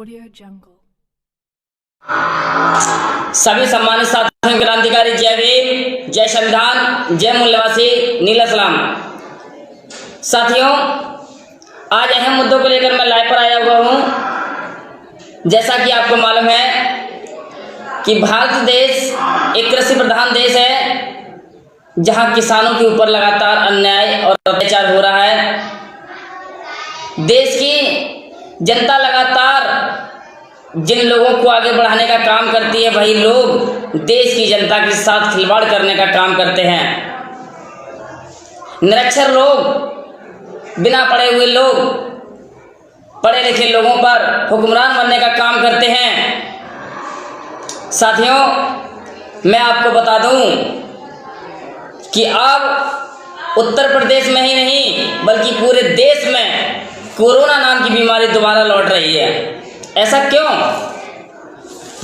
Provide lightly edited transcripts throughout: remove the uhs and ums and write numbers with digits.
Audio Jungle. सभी सम्मानित साथियों, क्रांतिकारी जय भीम, जय संविधान, जय मूल्यवासी, नीला सलाम। साथियों, आज अहम मुद्दों को लेकर मैं लाइव पर आया हुआ हूं। जैसा कि आपको मालूम है कि भारत देश एक कृषि प्रधान देश है, जहां किसानों के ऊपर लगातार अन्याय और अत्याचार हो रहा है। देश की जनता लगातार जिन लोगों को आगे बढ़ाने का काम करती है, वही लोग देश की जनता के साथ खिलवाड़ करने का काम करते हैं। निरक्षर लोग, बिना पढ़े हुए लोग, पढ़े लिखे लोगों पर हुक्मरान बनने का काम करते हैं। साथियों, मैं आपको बता दूं कि अब उत्तर प्रदेश में ही नहीं बल्कि पूरे देश में कोरोना नाम की बीमारी दोबारा लौट रही है। ऐसा क्यों?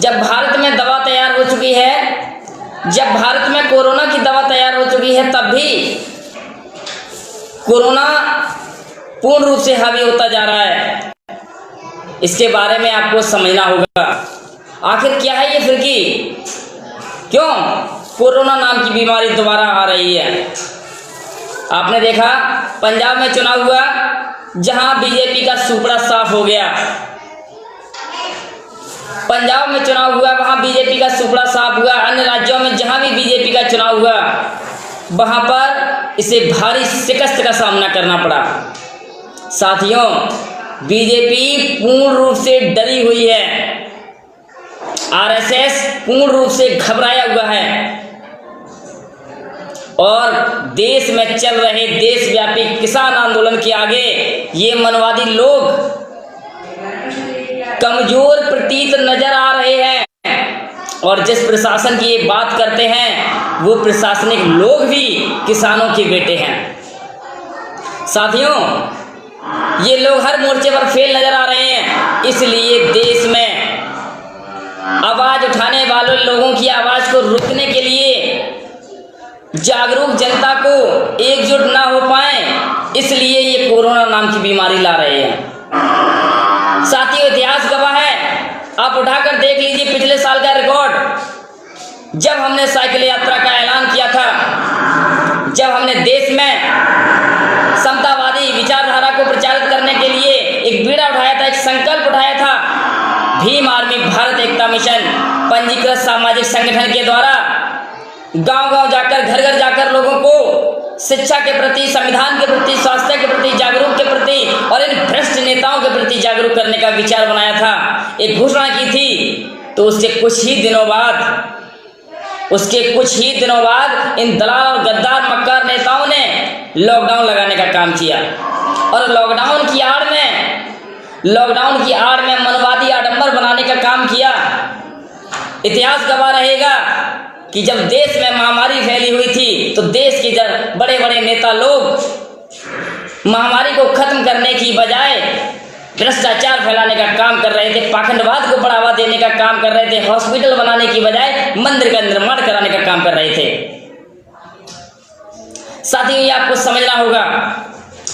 जब भारत में दवा तैयार हो चुकी है, जब भारत में कोरोना की दवा तैयार हो चुकी है, तब भी कोरोना पूर्ण रूप से हावी होता जा रहा है। इसके बारे में आपको समझना होगा। आखिर क्या है ये फिरकी? क्यों कोरोना नाम की बीमारी दोबारा आ रही है? आपने देखा पंजाब में चुनाव हुआ, जहां बीजेपी का सुपड़ा साफ हो गया। पंजाब में चुनाव हुआ, वहां बीजेपी का सुपड़ा साफ हुआ। अन्य राज्यों में जहां भी बीजेपी का चुनाव हुआ, वहां पर इसे भारी शिकस्त का सामना करना पड़ा। साथियों, बीजेपी पूर्ण रूप से डरी हुई है। आरएसएस पूर्ण रूप से घबराया हुआ है और देश में चल रहे देशव्यापी किसान आंदोलन के आगे ये मनवादी लोग कमजोर प्रतीत नजर आ रहे हैं। और जिस प्रशासन की ये बात करते हैं, वो प्रशासनिक लोग भी किसानों के बेटे हैं। साथियों, ये लोग हर मोर्चे पर फेल नजर आ रहे हैं। इसलिए देश में आवाज उठाने वाले लोगों की आवाज को रोकने के लिए जागरूक जनता को एकजुट ना हो पाए, इसलिए ये कोरोना नाम की बीमारी ला रहे हैं। साथियों, इतिहास गवाह है। आप उठाकर देख लीजिए पिछले साल का रिकॉर्ड। जब हमने साइकिल यात्रा का ऐलान किया था, जब हमने देश में समतावादी विचारधारा को प्रचारित करने के लिए एक बीड़ा उठाया था, एक संकल्प उठाया था, भीम आर्मी भारत एकता मिशन पंजीकृत सामाजिक संगठन के द्वारा गांव-गांव जाकर, घर-घर जाकर लोगों को शिक्षा के प्रति, संविधान के प्रति, स्वास्थ्य के प्रति, जागरूक के प्रति और इन भ्रष्ट नेताओं के प्रति जागरूक करने का विचार बनाया था। एक घोषणा की थी। तो उसके कुछ ही दिनों बाद इन दलाल और गद्दार मक्कार नेताओं ने लॉकडाउन लगाने का काम किया। और लॉकडाउन की आड़ में मनवादी आडंबर बनाने का काम किया। इतिहास गवाह रहेगा कि जब देश में महामारी फैली हुई थी, तो देश के बड़े बड़े नेता लोग महामारी को खत्म करने की बजाय भ्रष्टाचार फैलाने का काम कर रहे थे, पाखंडवाद को बढ़ावा देने का काम कर रहे थे, हॉस्पिटल बनाने की बजाय मंदिर का निर्माण कराने का काम कर रहे थे। साथियों, ये आपको समझना होगा।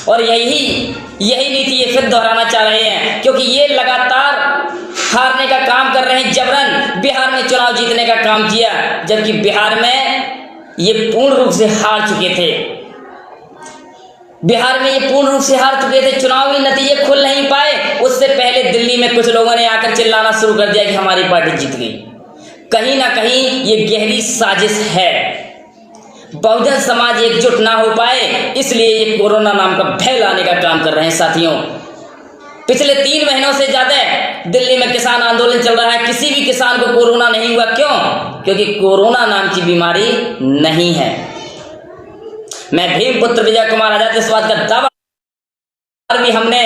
और यही नीति ये फिर दोहराना चाह रहे हैं, क्योंकि ये लगातार हारने का काम कर रहे हैं। जबरन बिहार में चुनाव जीतने का काम किया, जबकि बिहार में ये पूर्ण रूप से हार चुके थे। चुनावी नतीजे खुल नहीं पाए, उससे पहले दिल्ली में कुछ लोगों ने आकर चिल्लाना शुरू कर दिया कि हमारी पार्टी जीत गई। कहीं ना कहीं ये गहरी साजिश है। बहुजन समाज एकजुट ना हो पाए, इसलिए ये कोरोना नाम का भय लाने का काम कर रहे हैं। साथियों, पिछले 3 महीनों से ज्यादा दिल्ली में किसान आंदोलन चल रहा है। किसी भी किसान को कोरोना नहीं हुआ। क्यों? क्योंकि कोरोना नाम की बीमारी नहीं है। मैं भीम पुत्र विजय कुमार आजाद इस बात का दावा भी हमने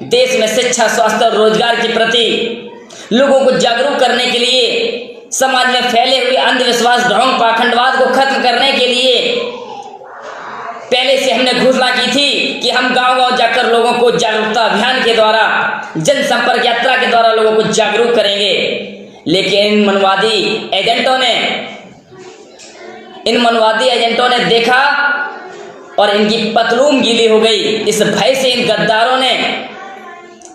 देश में शिक्षा, स्वास्थ्य और रोजगार के प्रति लोगों को जागरूक करने के लिए, समाज में फैले हुए अंधविश्वास, ढोंग, पाखंडवाद को खत्म करने के लिए पहले से हमने घोषणा की थी कि हम गांव-गांव जाकर लोगों को जागरूकता अभियान के द्वारा, जनसंपर्क यात्रा के द्वारा लोगों को जागरूक करेंगे। लेकिन इन मनवादी एजेंटों ने देखा और इनकी पतलून गीली हो गई। इस भय से इन गद्दारों ने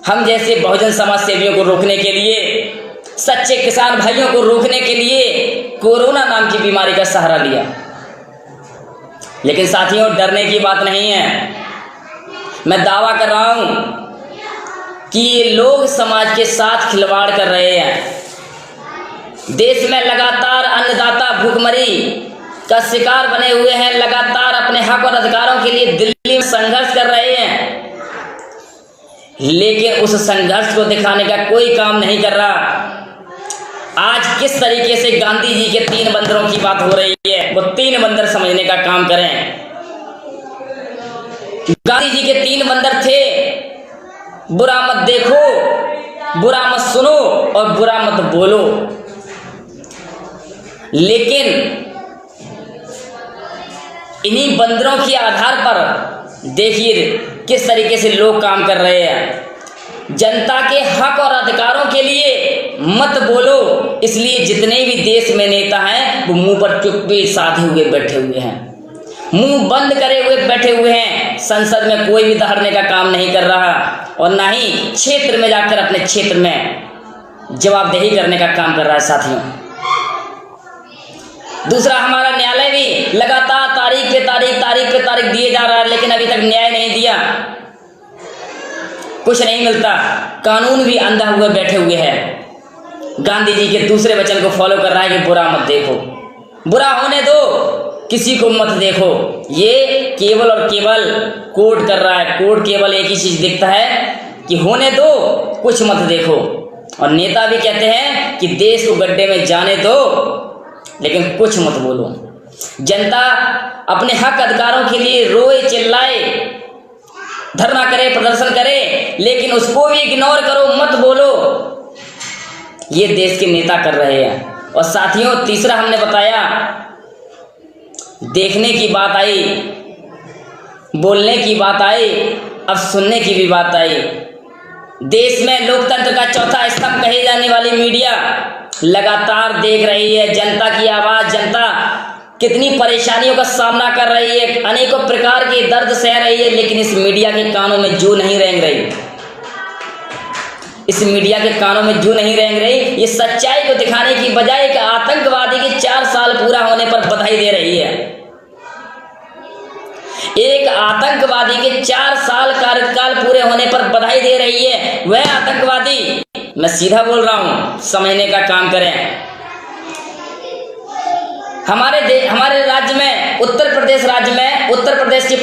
हम जैसे बहुजन समाज सेवियों को रोकने के लिए, सच्चे किसान भाइयों को रोकने के लिए कोरोना नाम की बीमारी का सहारा लिया। लेकिन साथियों, डरने की बात नहीं है। मैं दावा कर रहा हूं कि ये लोग समाज के साथ खिलवाड़ कर रहे हैं। देश में लगातार अन्नदाता भूखमरी का शिकार बने हुए हैं, लगातार अपने हक और अधिकारों के लिए दिल्ली में संघर्ष कर रहे हैं, लेकिन उस संघर्ष को दिखाने का कोई काम नहीं कर रहा। आज किस तरीके से गांधी जी के 3 बंदरों की बात हो रही है, वो 3 बंदर समझने का काम करें। गांधी जी के 3 बंदर थे, बुरा मत देखो, बुरा मत सुनो और बुरा मत बोलो। लेकिन इन्हीं बंदरों के आधार पर देखिए किस तरीके से लोग काम कर रहे हैं। जनता के हक और अधिकारों के लिए मत बोलो, इसलिए जितने भी देश में नेता हैं वो मुंह पर चुप्पी साधे हुए बैठे हुए हैं, मुंह बंद करे हुए बैठे हुए हैं। संसद में कोई भी दहाड़ने का काम नहीं कर रहा और ना ही क्षेत्र में जाकर अपने क्षेत्र में जवाबदेही करने का काम कर रहा है। साथियों, दूसरा, हमारा न्यायालय भी लगातार तारीख पे तारीख दिए जा रहा है, लेकिन अभी तक न्याय नहीं दिया, कुछ नहीं मिलता। कानून भी अंधा हुए बैठे हुए हैं। गांधी जी के दूसरे वचन को फॉलो कर रहा है कि बुरा मत देखो, बुरा होने दो, किसी को मत देखो। ये केवल और केवल कोर्ट कर रहा है। कोर्ट केवल एक ही चीज देखता है कि होने दो, कुछ मत देखो। और नेता भी कहते हैं कि देश को गड्ढे में जाने दो, लेकिन कुछ मत बोलो। जनता अपने हक अधिकारों के लिए रोए चिल्लाए, धरना करे, प्रदर्शन करे, लेकिन उसको भी इग्नोर करो, मत बोलो। ये देश के नेता कर रहे हैं। और साथियों, तीसरा हमने बताया, देखने की बात आई, बोलने की बात आई, अब सुनने की भी बात आई। देश में लोकतंत्र का चौथा स्तंभ कही जाने वाली मीडिया लगातार देख रही है जनता की आवाज, जनता कितनी परेशानियों का सामना कर रही है, अनेकों प्रकार के दर्द सह रही है, लेकिन इस मीडिया के कानों में जू नहीं रेंग रही। इस मीडिया के कानों में जू नहीं रेंग रही। ये सच्चाई को दिखाने की बजाय एक आतंकवादी के 4 साल पूरा होने पर बधाई दे रही है। एक आतंकवादी के 4 साल कार्यकाल पूरे होने पर बधाई दे रही है। वह आतंकवादी, मैं सीधा बोल रहा हूं, समझने का काम करें। हमारे राज्य में, उत्तर प्रदेश राज्य में, उत्तर प्रदेश के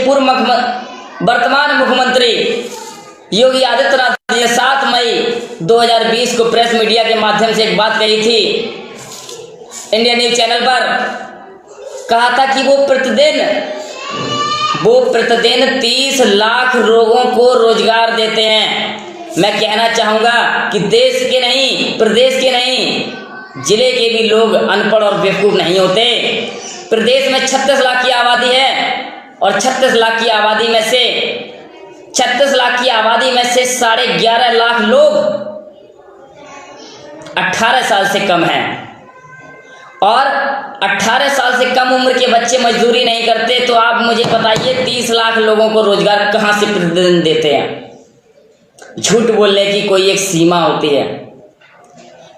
वर्तमान मुख्यमंत्री योगी आदित्यनाथ जी ने 7 मई 2020 को प्रेस मीडिया के माध्यम से एक बात कही थी, इंडिया न्यूज चैनल पर कहा था कि वो प्रतिदिन 30 लाख लोगों को रोजगार देते हैं। मैं कहना चाहूंगा कि देश के नहीं, प्रदेश के नहीं, जिले के भी लोग अनपढ़ और बेवकूफ नहीं होते। प्रदेश में 36 लाख की आबादी है और 36 लाख की आबादी में से 11.5 लाख लोग 18 साल से कम हैं और 18 साल से कम उम्र के बच्चे मजदूरी नहीं करते। तो आप मुझे बताइए 30 लाख लोगों को रोजगार कहां से प्रतिदिन देते हैं? झूठ बोलने की कोई एक सीमा होती है।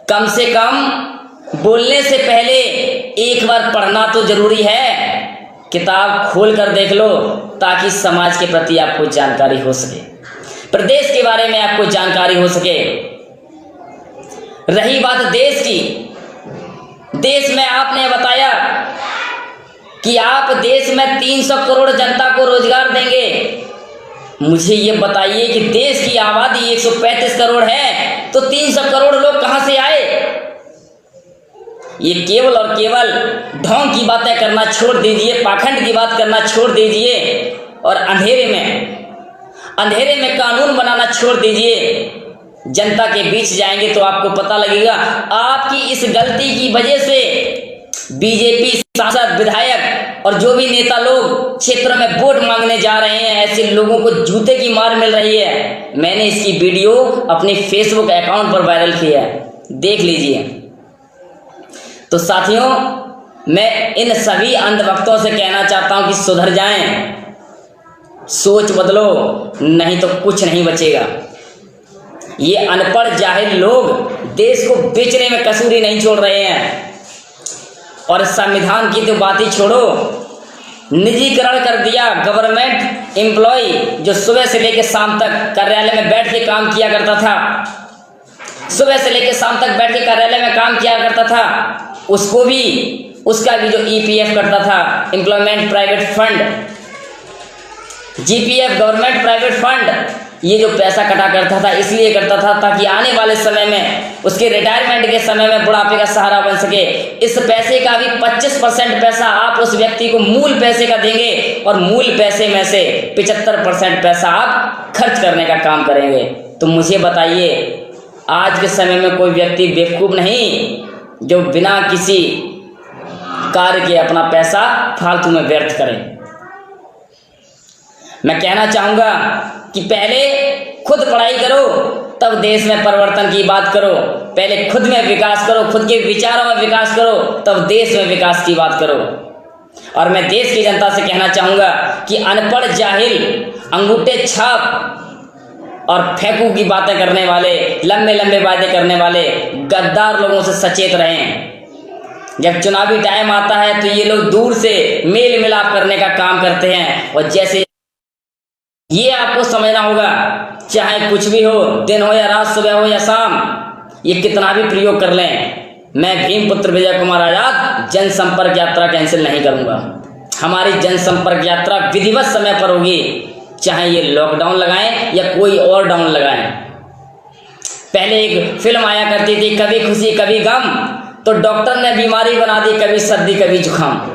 कम से कम बोलने से पहले एक बार पढ़ना तो जरूरी है। किताब खोल कर देख लो ताकि समाज के प्रति आपको जानकारी हो सके, प्रदेश के बारे में आपको जानकारी हो सके। रही बात देश की, देश में आपने बताया कि आप देश में 300 करोड़ जनता को रोजगार देंगे। मुझे ये बताइए कि देश की आबादी 135 करोड़ है, तो 300 करोड़ लोग कहां से आए? ये केवल और केवल ढोंग की बातें करना छोड़ दीजिए, पाखंड की बात करना छोड़ दीजिए और अंधेरे में कानून बनाना छोड़ दीजिए। जनता के बीच जाएंगे तो आपको पता लगेगा। आपकी इस गलती की वजह से बीजेपी सांसद, विधायक और जो भी नेता लोग क्षेत्र में वोट मांगने जा रहे हैं, ऐसे लोगों को जूते की मार मिल रही है। मैंने इसकी वीडियो अपने फेसबुक अकाउंट पर वायरल किया है, देख लीजिए। तो साथियों, मैं इन सभी अंधभक्तों से कहना चाहता हूं कि सुधर जाएं, सोच बदलो, नहीं तो कुछ नहीं बचेगा। ये अनपढ़ जाहिल लोग देश को बेचने में कसूरी नहीं छोड़ रहे हैं। और संविधान की तो बात ही छोड़ो, निजीकरण कर दिया। गवर्नमेंट एम्प्लॉय जो सुबह से लेकर शाम तक कार्यालय में बैठ के काम किया करता था, सुबह से लेकर शाम तक बैठ के कार्यालय में काम किया करता था, उसको भी, उसका भी जो ईपीएफ करता था, employment private fund, GPF government private fund, ये जो पैसा कटा करता था इसलिए करता था ताकि आने वाले समय में उसके रिटायरमेंट के समय में बुढ़ापे का सहारा बन सके। इस पैसे का भी 25% पैसा आप उस व्यक्ति को मूल पैसे का देंगे और मूल पैसे में से 75% पैसा आप खर्च करने का काम करेंगे। तो मुझे बताइए, आज के समय में कोई व्यक्ति बेवकूफ़ नहीं जो बिना किसी कार्य के अपना पैसा फालतू में व्यर्थ करे। मैं कहना चाहूँगा कि पहले खुद पढ़ाई करो तब देश में परिवर्तन की बात करो। पहले खुद में विकास करो, खुद के विचारों में विकास करो, तब देश में विकास की बात करो। और मैं देश की जनता से कहना चाहूँगा कि अनपढ़ जाहिल, अंगूठे छाप और फेंकू की बातें करने वाले, लंबे लंबे वादे करने वाले गद्दार लोगों से सचेत रहें। जब चुनावी टाइम आता है तो ये लोग दूर से मेल मिलाप करने का काम करते हैं। और जैसे ये आपको समझना होगा, चाहे कुछ भी हो, दिन हो या रात, सुबह हो या शाम, ये कितना भी प्रयोग कर लें, मैं भीमपुत्र विजय कुमार आजाद जनसंपर्क यात्रा कैंसिल नहीं करूंगा। हमारी जनसंपर्क यात्रा विधिवत समय पर होगी, चाहे ये लॉकडाउन लगाएं या कोई और डाउन लगाएं। पहले एक फिल्म आया करती थी, कभी खुशी कभी गम, तो डॉक्टर ने बीमारी बना दी कभी सर्दी कभी जुकाम।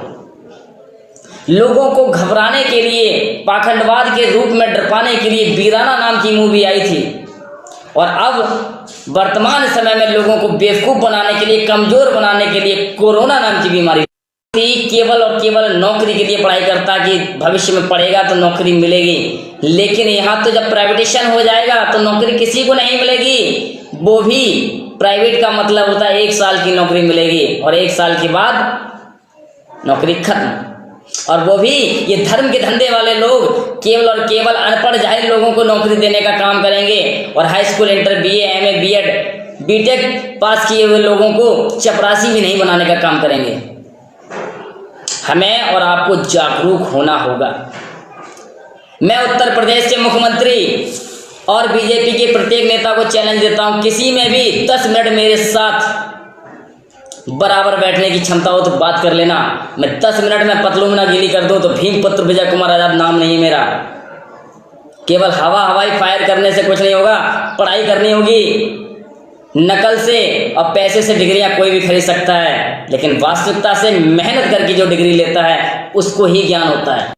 लोगों को घबराने के लिए, पाखंडवाद के रूप में डरपाने के लिए वीराना नाम की मूवी आई थी। और अब वर्तमान समय में लोगों को बेवकूफ़ बनाने के लिए, कमज़ोर बनाने के लिए कोरोना नाम की बीमारी थी। केवल और केवल नौकरी के लिए पढ़ाई करता कि भविष्य में पढ़ेगा तो नौकरी मिलेगी। लेकिन यहाँ तो जब प्राइवेटेशन हो जाएगा तो नौकरी किसी को नहीं मिलेगी। वो भी प्राइवेट का मतलब होता है 1 साल की नौकरी मिलेगी और 1 साल के बाद नौकरी खत्म। और वो भी ये धर्म के धंधे वाले लोग केवल और केवल अनपढ़ जाहिल लोगों को नौकरी देने का काम करेंगे और high school, inter, BA, MA, BEd, BTech pass किए हुए लोगों को चपरासी भी नहीं बनाने का काम करेंगे। हमें और आपको जागरूक होना होगा। मैं उत्तर प्रदेश के मुख्यमंत्री और बीजेपी के प्रत्येक नेता को चैलेंज देता हूं, किसी में भी 10 मिनट मेरे साथ बराबर बैठने की क्षमता हो तो बात कर लेना। मैं 10 मिनट में पतलू में ना गीली कर दूं तो भीमपुत्र विजय कुमार आजाद नाम नहीं है मेरा। केवल हवाई फायर करने से कुछ नहीं होगा, पढ़ाई करनी होगी। नकल से और पैसे से डिग्रियां कोई भी खरीद सकता है, लेकिन वास्तविकता से मेहनत करके जो डिग्री लेता है उसको ही ज्ञान होता है।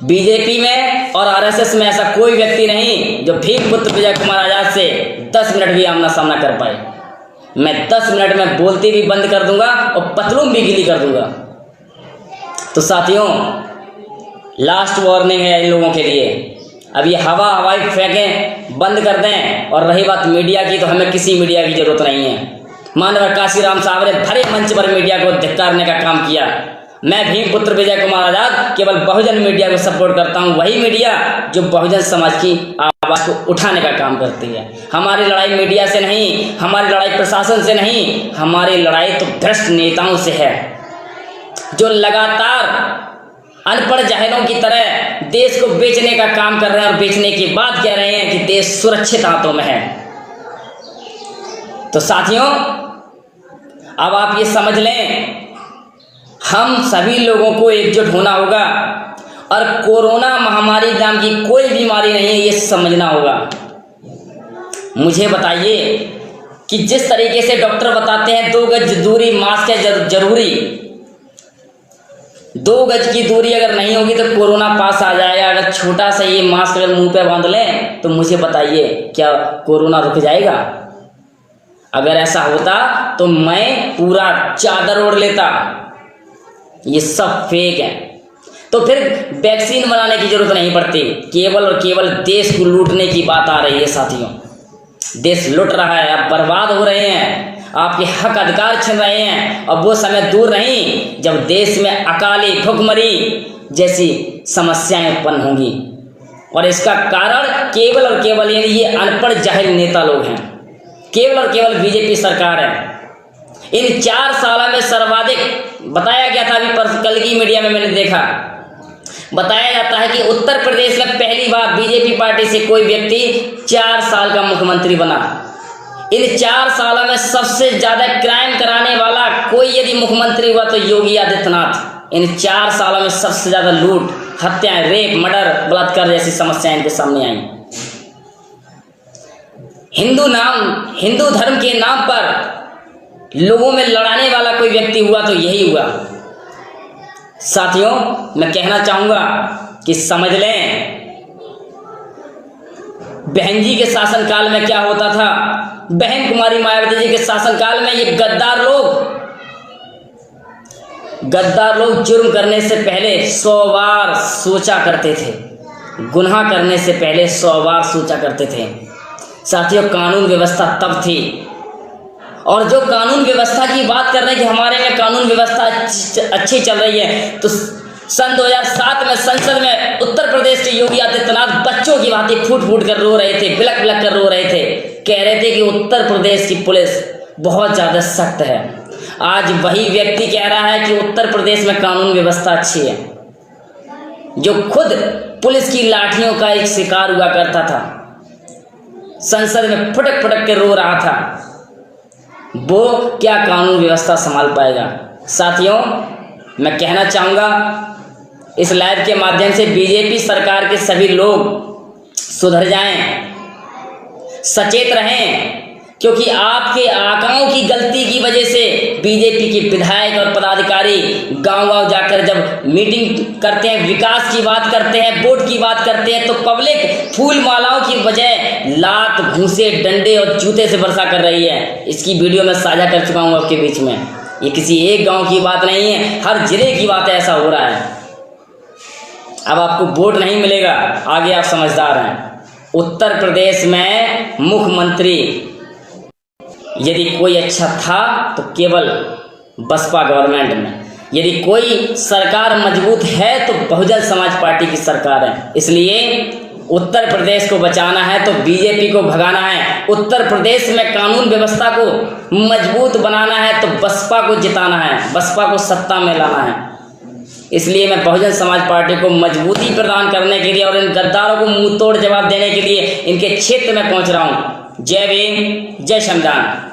बीजेपी में और आरएसएस में ऐसा कोई व्यक्ति नहीं जो भीमपुत्र विजय कुमार आजाद से 10 मिनट भी आमना सामना कर पाए। मैं 10 मिनट में बोलती भी बंद कर दूंगा और पतलून भी गीली कर दूंगा। तो साथियों, लास्ट वार्निंग है इन लोगों के लिए, अब ये हवाई फेंकें बंद कर दें। और रही बात मीडिया की, तो हमें किसी मीडिया की जरूरत नहीं है। मानव काशीराम साहब ने भरे मंच पर मीडिया को धिक्कारने का काम किया। मैं भीमपुत्र विजय कुमार आजाद केवल बहुजन मीडिया को सपोर्ट करता हूं, वही मीडिया जो बहुजन समाज की आवाज़ को उठाने का काम करती है। हमारी लड़ाई मीडिया से नहीं, हमारी लड़ाई प्रशासन से नहीं, हमारी लड़ाई तो भ्रष्ट नेताओं से है जो लगातार अनपढ़ जाहिलों की तरह देश को बेचने का काम कर रहे हैं और बेचने के बाद कह रहे हैं कि देश सुरक्षित हाथों में है। तो साथियों, अब आप ये समझ लें, हम सभी लोगों को एकजुट होना होगा और कोरोना महामारी नाम की कोई बीमारी नहीं है, ये समझना होगा। मुझे बताइए कि जिस तरीके से डॉक्टर बताते हैं 2 गज दूरी, मास्क है जरूरी, 2 गज की दूरी अगर नहीं होगी तो कोरोना पास आ जाएगा। अगर छोटा सा ये मास्क अगर मुंह पे बांध लें तो मुझे बताइए क्या कोरोना रुक जाएगा? अगर ऐसा होता तो मैं पूरा चादर ओढ़ लेता। ये सब फेक है। तो फिर वैक्सीन बनाने की जरूरत नहीं पड़ती, केवल और केवल देश को लूटने की बात आ रही है। साथियों, देश लुट रहा है, आप बर्बाद हो रहे हैं, आपके हक अधिकार छिन रहे हैं। और वो समय दूर नहीं जब देश में अकाली भुखमरी जैसी समस्याएं उत्पन्न होंगी। और इसका कारण केवल और केवल ये अनपढ़ जाहिल नेता लोग हैं, केवल और केवल बीजेपी सरकार है। इन 4 सालों में सर्वाधिक बताया गया था, अभी कल की मीडिया में मैंने देखा, बताया जाता है कि उत्तर प्रदेश में पहली बार बीजेपी पार्टी से कोई व्यक्ति 4 साल का मुख्यमंत्री बना। इन 4 सालों में सबसे ज्यादा क्राइम कराने वाला कोई यदि मुख्यमंत्री हुआ तो योगी आदित्यनाथ। इन 4 सालों में सबसे ज्यादा लूट, हत्याएं, रेप, मर्डर, बलात्कार जैसी समस्याएं इनके सामने आई। हिंदू धर्म के नाम पर लोगों में लड़ाने वाला कोई व्यक्ति हुआ तो यही हुआ। साथियों, मैं कहना चाहूंगा कि समझ लें, बहन जी के शासनकाल में क्या होता था। बहन कुमारी मायावती जी के शासनकाल में ये गद्दार लोग जुर्म करने से पहले 100 बार सोचा करते थे, गुनाह करने से पहले 100 बार सोचा करते थे। साथियों, कानून व्यवस्था तब थी, और जो कानून व्यवस्था की बात कर रहे हैं कि हमारे में कानून व्यवस्था अच्छी चल रही है, तो सन 2007 में संसद में उत्तर प्रदेश के योगी आदित्यनाथ बच्चों की भांति फूट फूट कर रो रहे थे, बिलक बिलक कर रो रहे थे, कह रहे थे कि उत्तर प्रदेश की पुलिस बहुत ज़्यादा सख्त है। आज वही व्यक्ति कह रहा है कि उत्तर प्रदेश में कानून व्यवस्था अच्छी है, जो खुद पुलिस की लाठियों का एक शिकार हुआ करता था, संसद में फटक फटक के रो रहा था, वो क्या कानून व्यवस्था संभाल पाएगा। साथियों, मैं कहना चाहूँगा इस लाइव के माध्यम से बीजेपी सरकार के सभी लोग सुधर जाएं, सचेत रहें, क्योंकि आपके आकाओं की गलती की वजह से बीजेपी के विधायक और पदाधिकारी गांव-गांव जाकर जब मीटिंग करते हैं, विकास की बात करते हैं, वोट की बात करते हैं, तो पब्लिक फूल मालाओं की बजाय लात, घूंसे, डंडे और जूते से वर्षा कर रही है। इसकी वीडियो मैं साझा कर चुका हूँ आपके बीच में। ये किसी एक गांव की बात नहीं है, हर जिले की बात है, ऐसा हो रहा है। अब आपको वोट नहीं मिलेगा, आगे आप समझदार हैं। उत्तर प्रदेश में मुख्यमंत्री यदि कोई अच्छा था तो केवल बसपा गवर्नमेंट में, यदि कोई सरकार मजबूत है तो बहुजन समाज पार्टी की सरकार है। इसलिए उत्तर प्रदेश को बचाना है तो बीजेपी को भगाना है, उत्तर प्रदेश में कानून व्यवस्था को मजबूत बनाना है तो बसपा को जिताना है, बसपा को सत्ता में लाना है। इसलिए मैं बहुजन समाज पार्टी को मजबूती प्रदान करने के लिए और इन गद्दारों को मुंह तोड़ जवाब देने के लिए इनके क्षेत्र में पहुंच रहा हूं। जय भीम, जय संविधान।